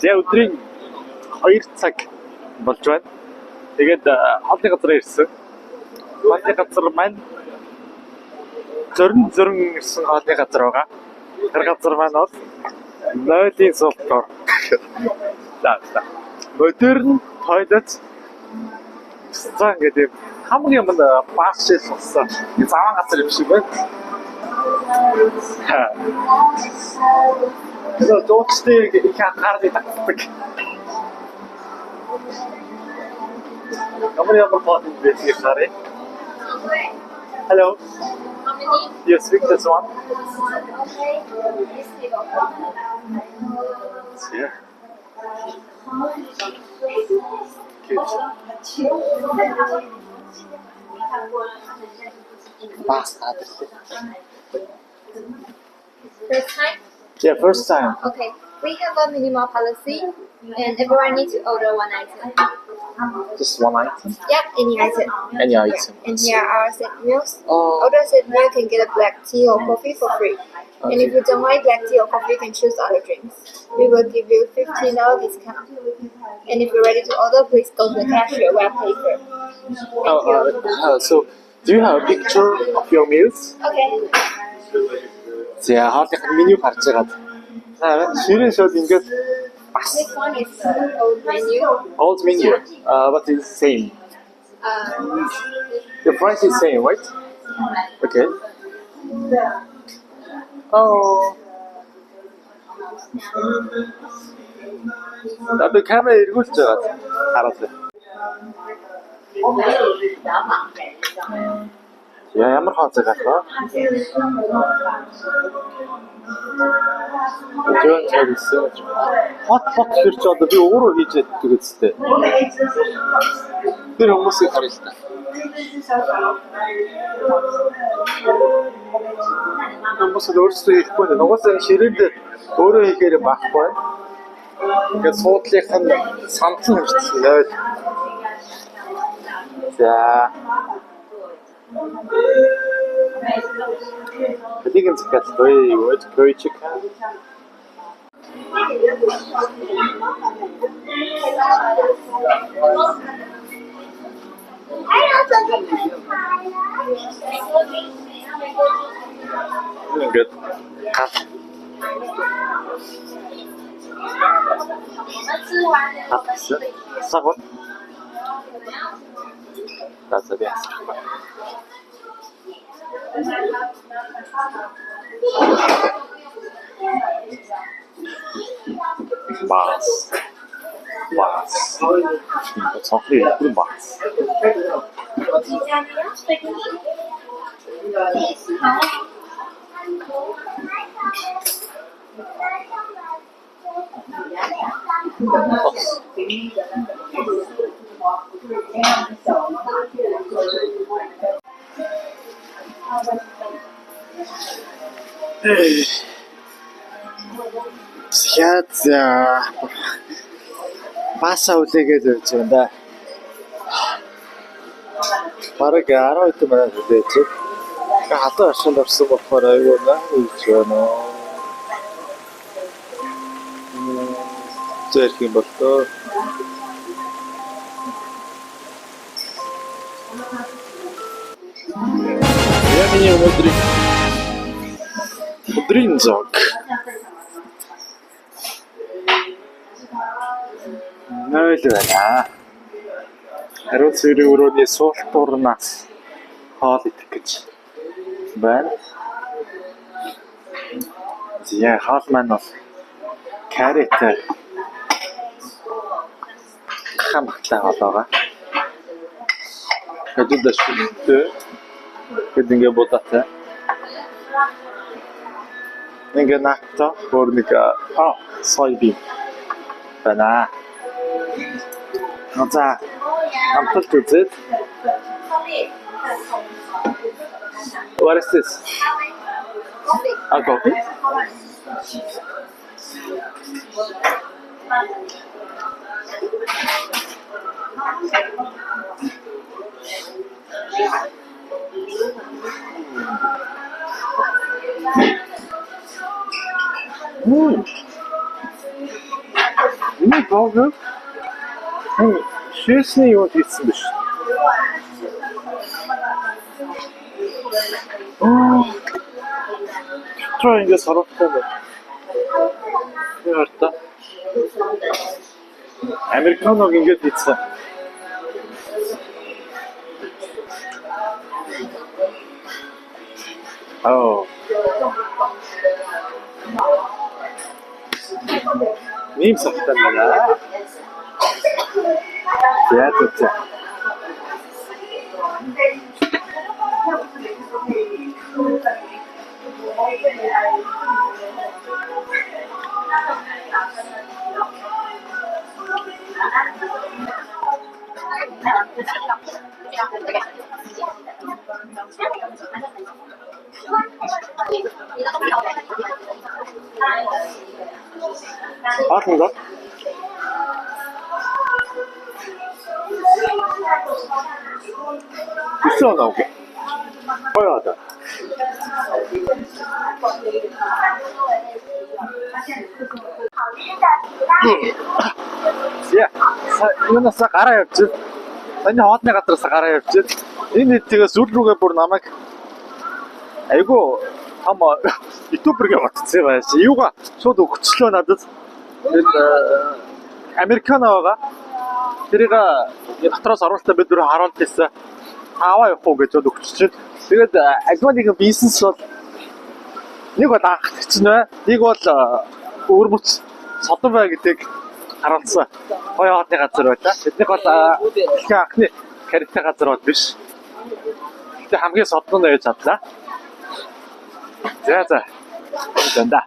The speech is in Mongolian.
Тэгээ өдрийн 2 цаг болж байна. Тэгээд хоолны газар ирсэн. Хоолны газар маань зөрн ирсэн хоолны газар байгаа. Тэр газар маань бол нойлын суултгаар. Модерн тойлет. Стан гэдэг хамгийн юм баашил болсон. Заван газар юм шиг байна. So doodsteek, ik ga het niet afpakken. Kan meneer op een pad in de hier gaan, hè? Hallo? You speak this one? Yeah. Basta. First time? Yeah, first time. Okay. We have a minimal policy and everyone needs to order one item. Just one item? Yep, any item. Any item. And here are set meals. Oh. Order set meal, you can get a black tea or coffee for free. Okay. And if you don't like black tea or coffee, you can choose other drinks. We will give you $15 discount. And if you're ready to order, please go to the cashier where I pay for. Thank you. So, do you have a picture of your meals? Okay. За хоолны меню гарч байгаа. Ширээ шууд ингээд бас This one is the old menu. old menu. But it's same. The price is same, right? Okay. Oh. 나도 카메라 읽을 줄 알았어. 야, ямар хооцоо гахаа. Жон чагсан. Хот хэр ч одоо би өөрөө хийж яддаг үстэй. Тэр хүмүүсийг харъя л та. Хүмүүс өөрсдөө хийхгүй нэ. Угаасаа ширээнд өөрөө хийхээр байхгүй. Ингээд суудлынх нь самтал хэмжсэн нойл. За. Хэдийгээр зөвхөн юу вэ? Chicken. Good. Sabon. That's it. Mas. It's not really good mas. Сейчас паса үлээгээд явж байна да. Бараг 10 хэдэн минут үлээж. Хатан оршинд орсон болохоор аюу наач байна. Зэрэг юм болтоо. Я миний өдрийн зог. Нойл байна. Хариу цэрэг өрөөний суултуурнаас хоол идэх гэж байна. Зя хоол маань бол каритай хамттай болоога. Хэдэн дэшгүй гэдэг ингээ бодоатай. Ингээ нахта хөрника soybean байна. За амталт үзээд. What is this? A coffee? бог шээсний юунд хийсэн биш. Троо ингээд сарвтай байна. Яарта. Американог ингээд хийсэн. Oh. Ним сахтай байна. Яа ч. Аахнда. Ისო ნაუგე. ყოლადა. Я юунаас гараа явж. Таны хоотны газраас гараа явж. Энэ тэгээс үл рүүгээ бүр намайг айгу хам ютубергээ батцсан байж. Юугаа шууд өгчлөө надад. Американо байгаа. Тэрийг дотроос оруулалтаа бид нөр харуулт хийсэн. Аваа явах уу гэж өгчөж. Тэгээд альва нэг бизнес бол нэг бол анх чинь бай. Нэг бол өөрмөц содон бай гэдэг харуулсан. Гоё хоотны газар байлаа. Тэднийх бол их анхны карьертэй газар бол биш. Гэтэ хамгийн содон нь байж чадлаа. За. Зэнда.